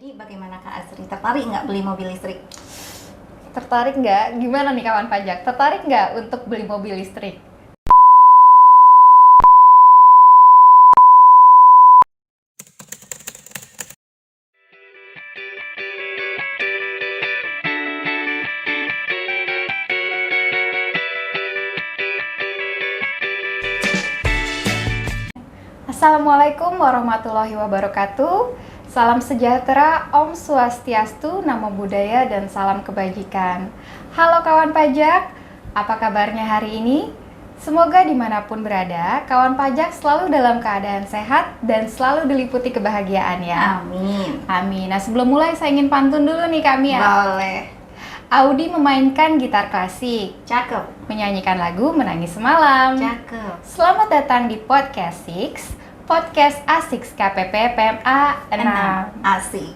Jadi bagaimana Kak Asri? Tertarik nggak beli mobil listrik? Tertarik nggak? Gimana nih kawan pajak? Tertarik nggak untuk beli mobil listrik? Assalamualaikum warahmatullahi wabarakatuh. Salam sejahtera, Om Swastiastu, Namo Buddhaya, dan salam kebajikan. Halo kawan pajak, apa kabarnya hari ini? Semoga dimanapun berada, kawan pajak selalu dalam keadaan sehat dan selalu diliputi kebahagiaan ya. Amin. Amin. Nah sebelum mulai saya ingin pantun dulu nih kami ya. Boleh. Audi memainkan gitar klasik, Cakep. menyanyikan lagu Menangis Semalam. Cakep. Selamat datang di Podcast 6, Podcast A6 KPP PMA 6. Asik.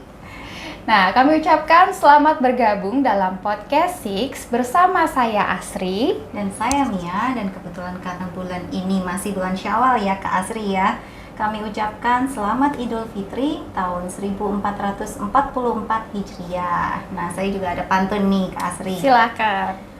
Nah, kami ucapkan selamat bergabung dalam Podcast 6 bersama saya Asri. Dan saya Mia, dan kebetulan karena bulan ini masih bulan Syawal ya Kak Asri ya, kami ucapkan selamat Idul Fitri tahun 1444 Hijriah. Nah, saya juga ada pantun nih Kak Asri. Silakan.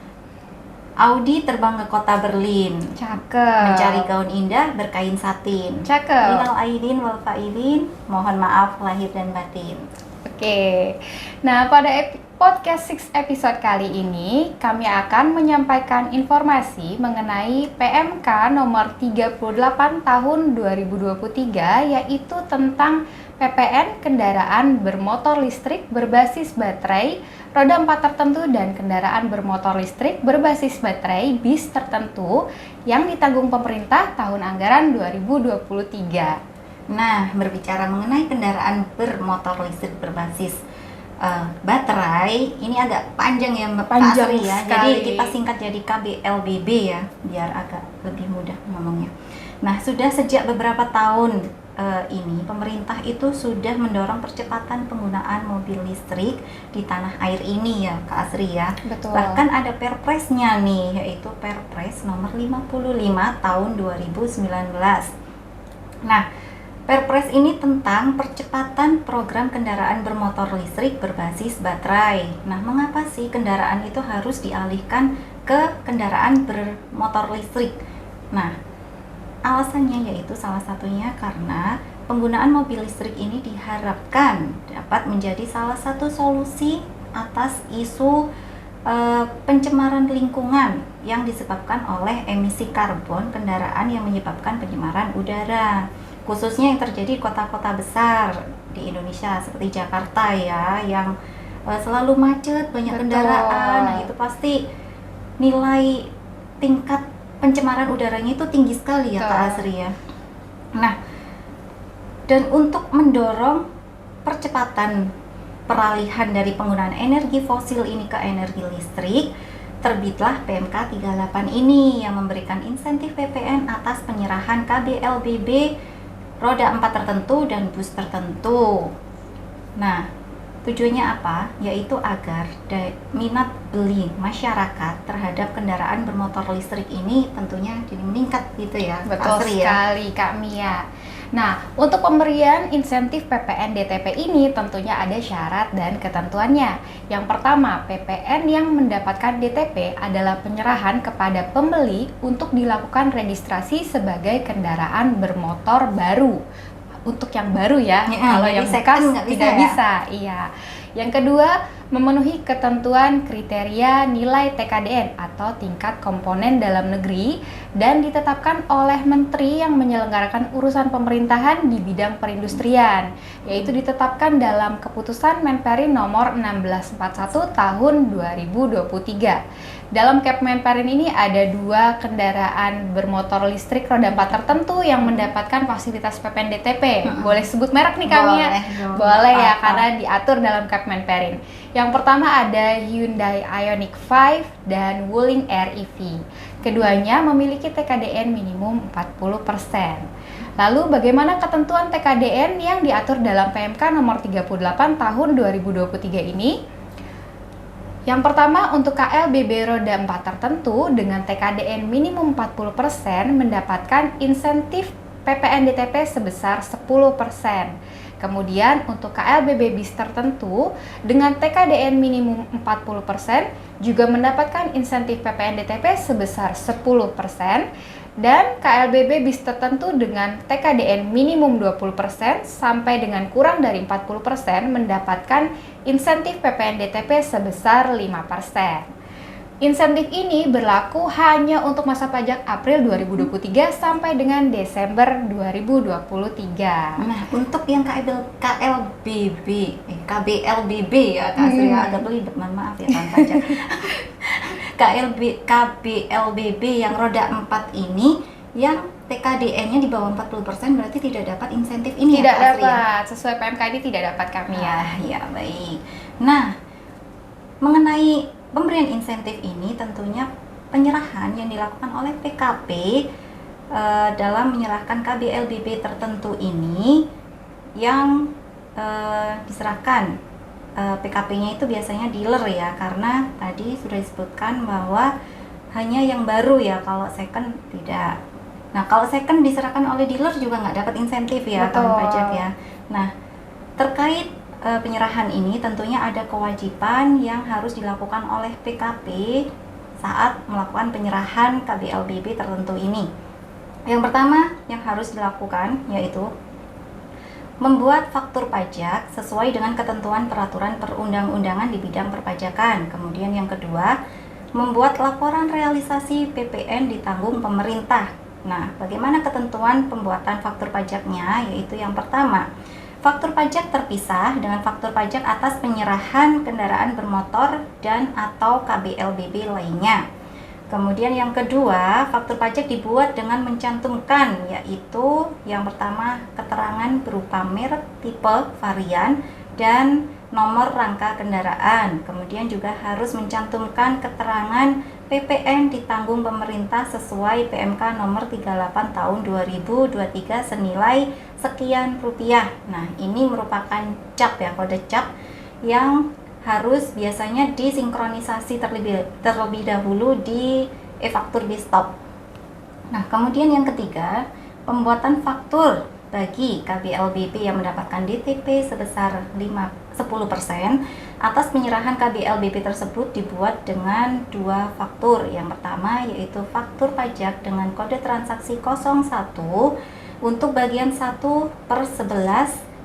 Audi terbang ke kota Berlin, Cakep. mencari gaun indah berkain satin. Cakep. Minal aidin wal faidin, mohon maaf lahir dan batin. Oke. Nah, pada Podcast 6 episode kali ini kami akan menyampaikan informasi mengenai PMK nomor 38 tahun 2023, yaitu tentang PPN kendaraan bermotor listrik berbasis baterai roda 4 tertentu dan kendaraan bermotor listrik berbasis baterai bis tertentu yang ditanggung pemerintah tahun anggaran 2023. Nah, berbicara mengenai kendaraan bermotor listrik berbasis baterai, ini agak panjang ya Mbak Panjang Asri ya. sekali. Jadi kita singkat jadi KBLBB ya, biar agak lebih mudah ngomongnya. Nah, sudah sejak beberapa tahun ini pemerintah itu sudah mendorong percepatan penggunaan mobil listrik di tanah air ini ya Kak Asri ya. Betul. Bahkan ada perpresnya nih, yaitu Perpres nomor 55 tahun 2019. Nah, Perpres ini tentang percepatan program kendaraan bermotor listrik berbasis baterai. Nah, mengapa sih kendaraan itu harus dialihkan ke kendaraan bermotor listrik? Nah, alasannya yaitu salah satunya karena penggunaan mobil listrik ini diharapkan dapat menjadi salah satu solusi atas isu pencemaran lingkungan yang disebabkan oleh emisi karbon kendaraan yang menyebabkan pencemaran udara. Khususnya yang terjadi di kota-kota besar di Indonesia seperti Jakarta ya, yang selalu macet, banyak Betul. kendaraan. Nah, itu pasti nilai tingkat pencemaran udaranya itu tinggi sekali ya Kak Asri ya. Nah, dan untuk mendorong percepatan peralihan dari penggunaan energi fosil ini ke energi listrik, terbitlah PMK 38 ini yang memberikan insentif PPN atas penyerahan KBLBB roda 4 tertentu dan bus tertentu. Nah, tujuannya apa? Yaitu agar minat beli masyarakat terhadap kendaraan bermotor listrik ini tentunya jadi meningkat gitu ya. Betul Asri, sekali Kak Mia. Nah, untuk pemberian insentif PPN DTP ini tentunya ada syarat dan ketentuannya. Yang pertama, PPN yang mendapatkan DTP adalah penyerahan kepada pembeli untuk dilakukan registrasi sebagai kendaraan bermotor baru. Untuk yang baru ya, kalau yang bekas tidak bisa. Iya. Yang kedua, memenuhi ketentuan kriteria nilai TKDN atau tingkat komponen dalam negeri dan ditetapkan oleh menteri yang menyelenggarakan urusan pemerintahan di bidang perindustrian, yaitu ditetapkan dalam keputusan Menperin nomor 1641 tahun 2023. Dalam Kepmenperin ini ada 2 kendaraan bermotor listrik roda 4 tertentu yang mendapatkan fasilitas PPN DTP. Boleh sebut merek nih kami ya? Boleh ya, karena diatur dalam Kepmenperin. Yang pertama ada Hyundai Ioniq 5 dan Wuling Air EV. Keduanya memiliki TKDN minimum 40%. Lalu bagaimana ketentuan TKDN yang diatur dalam PMK nomor 38 tahun 2023 ini? Yang pertama, untuk KLBB roda 4 tertentu dengan TKDN minimum 40% mendapatkan insentif PPN DTP sebesar 10%. Kemudian untuk KLBB bis tertentu dengan TKDN minimum 40% juga mendapatkan insentif PPN DTP sebesar 10%, dan KLBB bis tertentu dengan TKDN minimum 20% sampai dengan kurang dari 40% mendapatkan insentif PPN DTP sebesar 5%. Insentif ini berlaku hanya untuk masa pajak April 2023 sampai dengan Desember 2023. Nah, untuk yang KBLBB ya Kak Asri, agak belibet, mohon maaf ya tahun pajak. KBLBB yang roda 4 ini yang TKDN-nya di bawah 40% berarti tidak dapat insentif ini Tidak ya Kak Asri, dapat, sesuai PMK ini tidak dapat kami ya. Ya baik. Nah, mengenai pemberian insentif ini tentunya penyerahan yang dilakukan oleh PKP dalam menyerahkan KBLBB tertentu ini yang diserahkan PKP-nya itu biasanya dealer ya, karena tadi sudah disebutkan bahwa hanya yang baru ya, kalau second tidak. Nah, kalau second diserahkan oleh dealer juga nggak dapat insentif ya, tahun pajak ya. Nah, terkait penyerahan ini tentunya ada kewajiban yang harus dilakukan oleh PKP saat melakukan penyerahan KBLBB tertentu ini. Yang pertama yang harus dilakukan yaitu membuat faktur pajak sesuai dengan ketentuan peraturan perundang-undangan di bidang perpajakan. Kemudian yang kedua, membuat laporan realisasi PPN ditanggung pemerintah. Nah, bagaimana ketentuan pembuatan faktur pajaknya? Yaitu yang pertama, faktur pajak terpisah dengan faktur pajak atas penyerahan kendaraan bermotor dan atau KBLBB lainnya. Kemudian yang kedua, faktur pajak dibuat dengan mencantumkan, yaitu yang pertama keterangan berupa merek, tipe, varian, dan nomor rangka kendaraan. Kemudian juga harus mencantumkan keterangan PPN ditanggung pemerintah sesuai PMK nomor 38 tahun 2023 senilai sekian rupiah. Nah, ini merupakan cap ya, kode cap yang harus biasanya disinkronisasi terlebih dahulu di e-faktur di stop. Nah, kemudian yang ketiga, pembuatan faktur bagi KBLBB yang mendapatkan DTP sebesar 10% atas penyerahan KBLBB tersebut dibuat dengan dua faktur. Yang pertama yaitu faktur pajak dengan kode transaksi 01 untuk bagian 1/11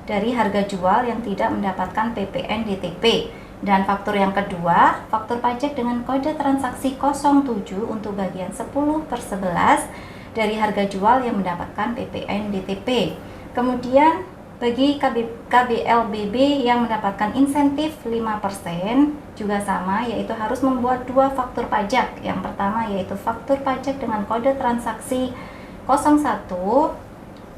dari harga jual yang tidak mendapatkan PPN DTP. Dan faktur yang kedua, faktur pajak dengan kode transaksi 07 untuk bagian 10/11 dari harga jual yang mendapatkan PPN DTP. Kemudian bagi KBLBB yang mendapatkan insentif 5% juga sama, yaitu harus membuat dua faktur pajak. Yang pertama yaitu faktur pajak dengan kode transaksi 01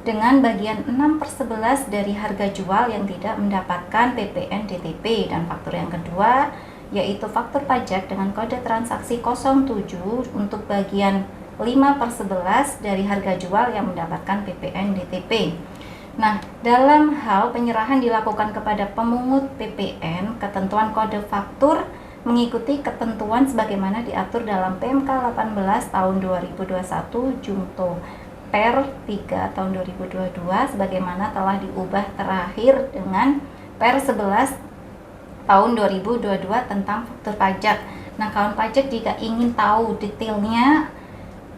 dengan bagian 6/11 dari harga jual yang tidak mendapatkan PPN DTP, dan faktur yang kedua yaitu faktur pajak dengan kode transaksi 07 untuk bagian 5/11 dari harga jual yang mendapatkan PPN DTP. Nah, dalam hal penyerahan dilakukan kepada pemungut PPN, ketentuan kode faktur mengikuti ketentuan sebagaimana diatur dalam PMK 18 tahun 2021 Jungto Per 3 tahun 2022 sebagaimana telah diubah terakhir dengan Per 11 tahun 2022 tentang faktur pajak. Nah, kawan pajak jika ingin tahu detailnya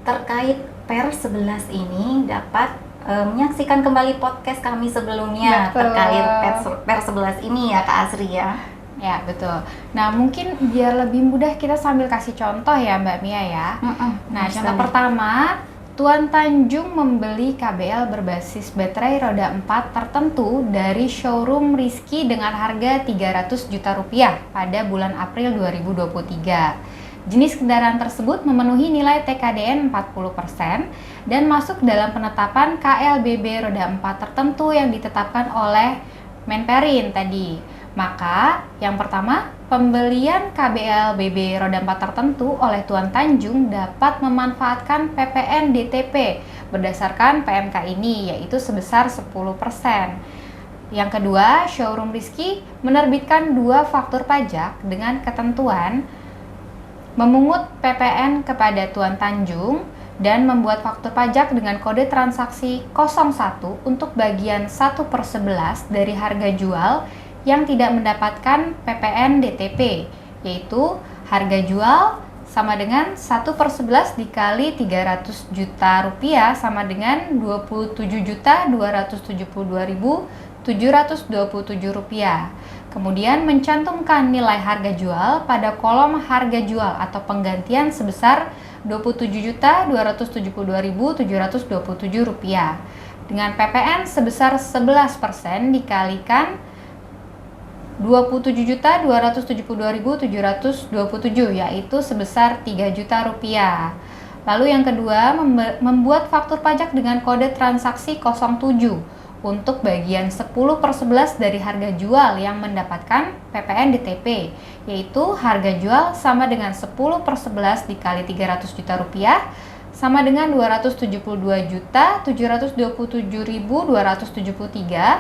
terkait Per 11 ini dapat menyaksikan kembali podcast kami sebelumnya. Betul. Terkait Per 11 ini ya Kak Asri ya. Ya, betul. Nah, mungkin biar lebih mudah kita sambil kasih contoh ya Mbak Mia ya. Nah, contoh pertama, Tuan Tanjung membeli KBL berbasis baterai roda 4 tertentu dari showroom Rizky dengan harga 300 juta rupiah pada bulan April 2023. Jenis kendaraan tersebut memenuhi nilai TKDN 40% dan masuk dalam penetapan KLBB roda 4 tertentu yang ditetapkan oleh Menperin tadi. Maka, yang pertama, pembelian KBLBB roda 4 tertentu oleh Tuan Tanjung dapat memanfaatkan PPN DTP berdasarkan PMK ini, yaitu sebesar 10%. Yang kedua, showroom Rizky menerbitkan dua faktur pajak dengan ketentuan memungut PPN kepada Tuan Tanjung dan membuat faktur pajak dengan kode transaksi 01 untuk bagian 1/11 dari harga jual yang tidak mendapatkan PPN DTP, yaitu harga jual sama dengan 1/11 dikali 300 juta rupiah sama dengan 27.272.727 rupiah. Kemudian mencantumkan nilai harga jual pada kolom harga jual atau penggantian sebesar Rp27.272.727 dengan PPN sebesar 11% dikalikan 27.272.727 yaitu sebesar 3 juta rupiah. Lalu yang kedua, membuat faktur pajak dengan kode transaksi 07 untuk bagian 10/11 dari harga jual yang mendapatkan PPN DTP, yaitu harga jual sama dengan 10/11 dikali 300 juta rupiah sama dengan 272.727.273.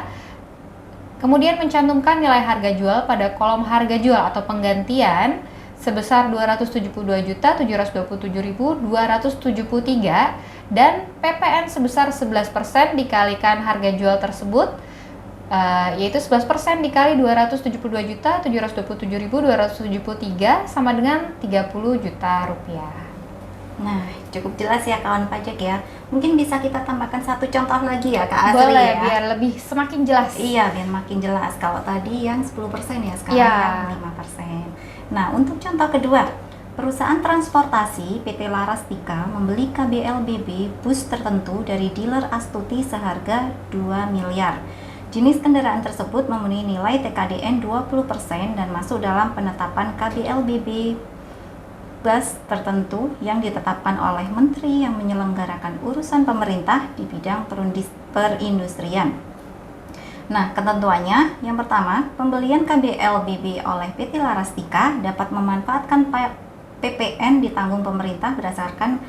Kemudian mencantumkan nilai harga jual pada kolom harga jual atau penggantian sebesar 272.727.273 dan PPN sebesar 11% dikalikan harga jual tersebut, yaitu 11% dikali 272.727.273 sama dengan 30 juta rupiah. Nah, cukup jelas ya kawan pajak ya. Mungkin bisa kita tambahkan satu contoh lagi ya Kak Asri. Boleh, ya. biar lebih semakin jelas. Iya, biar makin jelas. Kalau tadi yang 10% ya, sekarang Ya. yang 5%. Nah, untuk contoh kedua, perusahaan transportasi PT Larastika membeli KBLBB bus tertentu dari dealer Astuti seharga 2 miliar. Jenis kendaraan tersebut memenuhi nilai TKDN 20% dan masuk dalam penetapan KBLBB bus tertentu yang ditetapkan oleh menteri yang menyelenggarakan urusan pemerintah di bidang perindustrian. Nah, ketentuannya yang pertama, pembelian KBLBB oleh PT Larastika dapat memanfaatkan PPN ditanggung pemerintah berdasarkan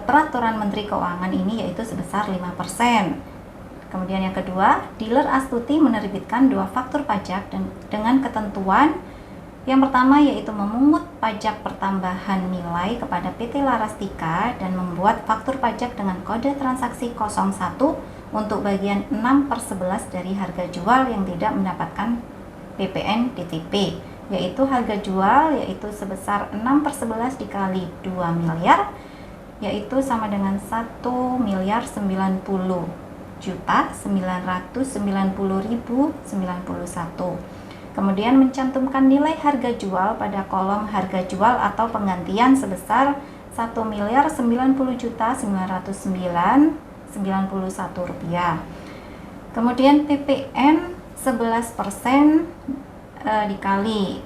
peraturan Menteri Keuangan ini, yaitu sebesar 5%. Kemudian yang kedua, dealer Astuti menerbitkan 2 faktur pajak dengan ketentuan yang pertama yaitu memungut pajak pertambahan nilai kepada PT Larastika dan membuat faktur pajak dengan kode transaksi 01 untuk bagian 6/11 dari harga jual yang tidak mendapatkan PPN DTP, yaitu harga jual yaitu sebesar 6/11 dikali 2 miliar yaitu sama dengan 1.090.990.091. Kemudian mencantumkan nilai harga jual pada kolom harga jual atau penggantian sebesar 1.090.909.91 rupiah. Kemudian PPN 11% dikali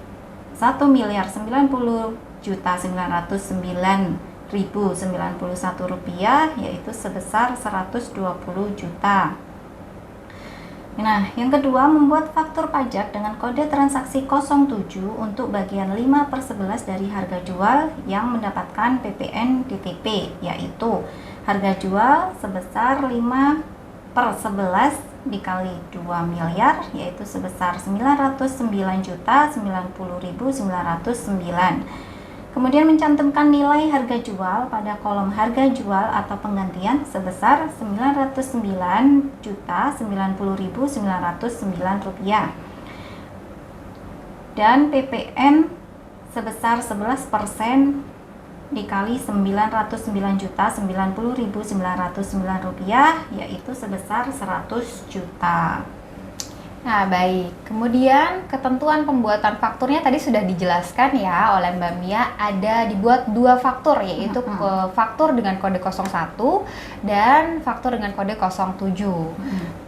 1.090.909.091 rupiah yaitu sebesar 120 juta. Nah, yang kedua, membuat faktur pajak dengan kode transaksi 07 untuk bagian 5/11 dari harga jual yang mendapatkan PPN DTP, yaitu harga jual sebesar 5/11 dikali 2 miliar, yaitu sebesar 909.090.909. Kemudian mencantumkan nilai harga jual pada kolom harga jual atau penggantian sebesar 909.090.909 rupiah dan PPN sebesar 11% dikali 909.090.909 rupiah yaitu sebesar 100 juta. Nah, baik. Kemudian ketentuan pembuatan fakturnya tadi sudah dijelaskan ya oleh Mbak Mia, ada dibuat 2 faktur, yaitu faktur dengan kode 01 dan faktur dengan kode 07.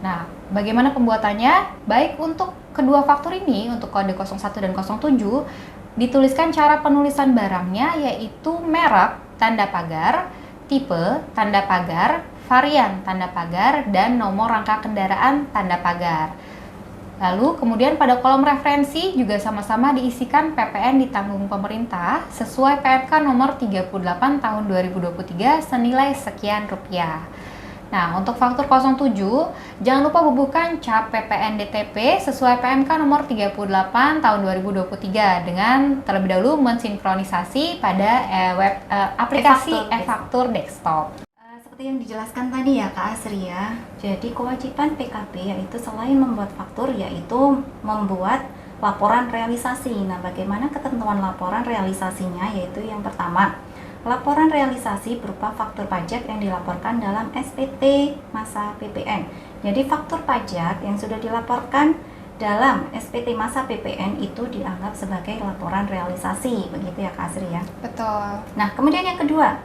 Nah, bagaimana pembuatannya? Baik, untuk kedua faktur ini, untuk kode 01 dan 07, dituliskan cara penulisan barangnya yaitu merek, tanda pagar, tipe, tanda pagar, varian, tanda pagar, dan nomor rangka kendaraan, tanda pagar. Lalu kemudian pada kolom referensi juga sama-sama diisikan PPN ditanggung pemerintah sesuai PMK nomor 38 tahun 2023 senilai sekian rupiah. Nah, untuk faktur 07, jangan lupa bubuhkan cap PPN DTP sesuai PMK nomor 38 tahun 2023 dengan terlebih dahulu mensinkronisasi pada aplikasi e-faktur desktop. Seperti yang dijelaskan tadi ya Kak Asri ya. Jadi kewajiban PKP yaitu selain membuat faktur yaitu membuat laporan realisasi. Nah, bagaimana ketentuan laporan realisasinya? Yaitu yang pertama, laporan realisasi berupa faktur pajak yang dilaporkan dalam SPT masa PPN. Jadi faktur pajak yang sudah dilaporkan dalam SPT masa PPN itu dianggap sebagai laporan realisasi, begitu ya Kak Asri ya. Betul. Nah, kemudian yang kedua,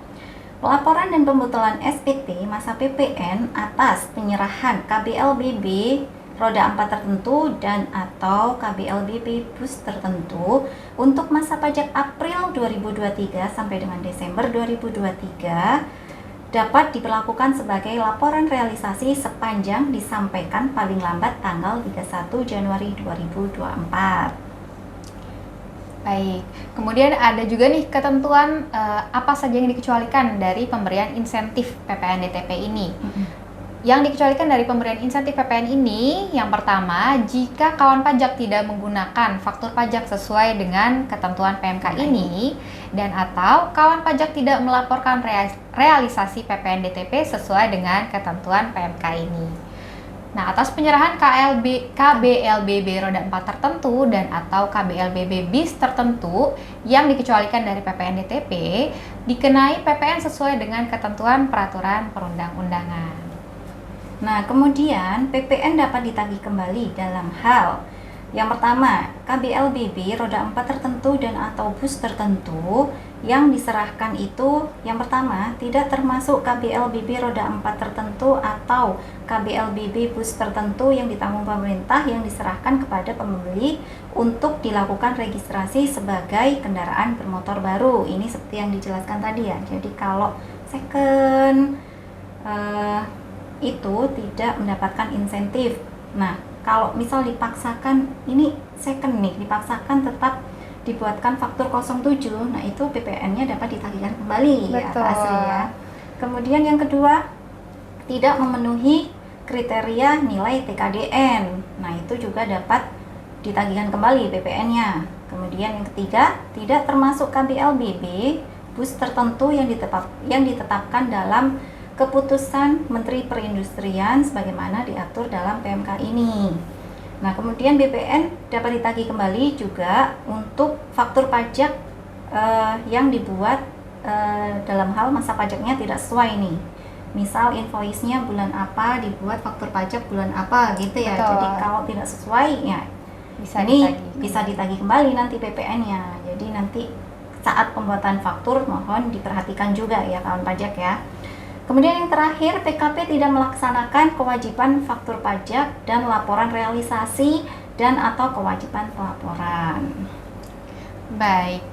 pelaporan dan pembetulan SPT masa PPN atas penyerahan KBLBB roda 4 tertentu dan atau KBLBB bus tertentu untuk masa pajak April 2023 sampai dengan Desember 2023 dapat diberlakukan sebagai laporan realisasi sepanjang disampaikan paling lambat tanggal 31 Januari 2024. Baik, kemudian ada juga nih ketentuan apa saja yang dikecualikan dari pemberian insentif PPN DTP ini. Yang dikecualikan dari pemberian insentif PPN ini, yang pertama, jika kawan pajak tidak menggunakan faktur pajak sesuai dengan ketentuan PMK ini, dan atau kawan pajak tidak melaporkan realisasi PPN DTP sesuai dengan ketentuan PMK ini. Nah, atas penyerahan KBLBB roda 4 tertentu dan atau KBLBB bis tertentu yang dikecualikan dari PPN DTP, dikenai PPN sesuai dengan ketentuan peraturan perundang-undangan. Nah, kemudian PPN dapat ditagih kembali dalam hal yang pertama, KBLBB roda 4 tertentu dan atau bus tertentu yang diserahkan itu yang pertama tidak termasuk KBLBB roda 4 tertentu atau KBLBB bus tertentu yang ditanggung pemerintah yang diserahkan kepada pembeli untuk dilakukan registrasi sebagai kendaraan bermotor baru. Ini seperti yang dijelaskan tadi ya. Jadi kalau second itu tidak mendapatkan insentif. Nah, kalau misal dipaksakan, ini second nih, dipaksakan tetap dibuatkan faktur 07, nah itu PPN-nya dapat ditagihkan kembali. Betul. Ya Kak Asri ya. Kemudian yang kedua, tidak memenuhi kriteria nilai TKDN. Nah, itu juga dapat ditagihkan kembali PPN-nya. Kemudian yang ketiga, tidak termasuk KBLBB bus tertentu yang ditetapkan dalam keputusan Menteri Perindustrian sebagaimana diatur dalam PMK ini. Nah, kemudian BPN dapat ditagih kembali juga untuk faktur pajak yang dibuat dalam hal masa pajaknya tidak sesuai nih. Misal invoice-nya bulan apa, dibuat faktur pajak bulan apa gitu ya. Betul. Jadi kalau tidak sesuai ya bisa ditagih kembali nanti PPN-nya. Jadi nanti saat pembuatan faktur mohon diperhatikan juga ya kawan pajak ya. Kemudian yang terakhir, PKP tidak melaksanakan kewajiban faktur pajak dan laporan realisasi dan atau kewajiban pelaporan. Baik,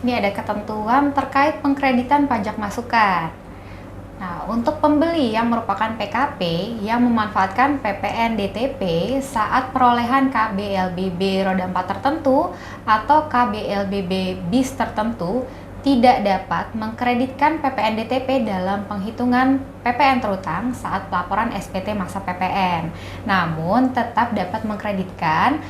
ini ada ketentuan terkait pengkreditan pajak masukan. Nah, untuk pembeli yang merupakan PKP yang memanfaatkan PPN DTP saat perolehan KBLBB roda 4 tertentu atau KBLBB bis tertentu, tidak dapat mengkreditkan PPN DTP dalam penghitungan PPN terutang saat pelaporan SPT masa PPN. Namun tetap dapat mengkreditkan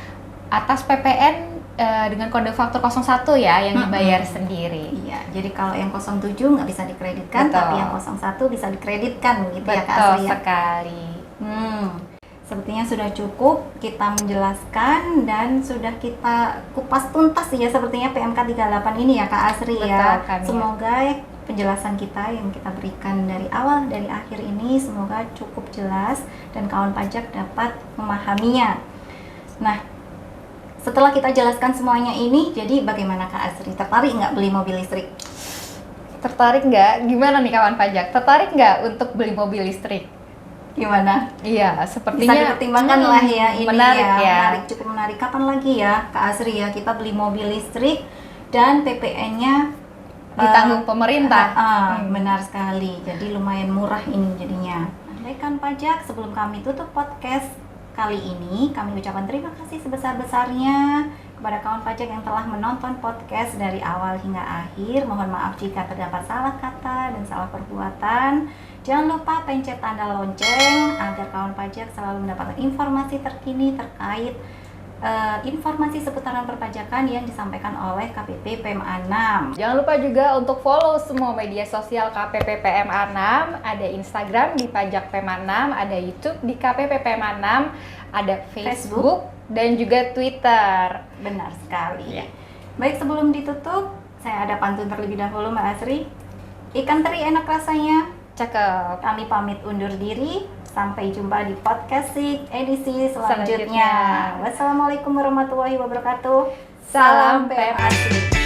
atas PPN dengan kode faktur 01 ya yang dibayar sendiri. Iya, jadi kalau yang 07 nggak bisa dikreditkan, Betul. tapi yang 01 bisa dikreditkan gitu ya Kak Betul Asri ya. sekali. Sepertinya sudah cukup kita menjelaskan dan sudah kita kupas tuntas ya sepertinya PMK 38 ini ya Kak Asri ya. Betul, Semoga penjelasan kita yang kita berikan dari awal dari akhir ini semoga cukup jelas dan kawan pajak dapat memahaminya. Nah, setelah kita jelaskan semuanya ini, jadi bagaimana Kak Asri? Tertarik nggak beli mobil listrik? Tertarik nggak? Gimana nih kawan pajak? Tertarik nggak untuk beli mobil listrik? Gimana? Iya, Bisa sepertinya dipertimbangkan lah ya ini menarik ya. Menarik, cukup menarik. Kapan lagi ya Kak Asri ya kita beli mobil listrik dan PPN-nya ditanggung pemerintah. Benar sekali. Jadi lumayan murah ini jadinya. Rekan pajak, sebelum kami tutup podcast kali ini, kami ucapkan terima kasih sebesar-besarnya kepada kawan pajak yang telah menonton podcast dari awal hingga akhir. Mohon maaf jika terdapat salah kata dan salah perbuatan Jangan lupa pencet tanda lonceng agar kawan pajak selalu mendapatkan informasi terkini terkait informasi seputaran perpajakan yang disampaikan oleh KPP PMA 6. Jangan lupa juga untuk follow semua media sosial KPP PMA 6. Ada Instagram di Pajak PMA 6, ada YouTube di KPP PMA 6, ada Facebook dan juga Twitter. Benar sekali. Ya. Baik, sebelum ditutup, saya ada pantun terlebih dahulu Mbak Asri. Ikan teri enak rasanya. Cakep. Kami pamit undur diri. Sampai jumpa di podcast edisi selanjutnya. Selanjutnya. Wassalamualaikum warahmatullahi wabarakatuh. Salam PMA.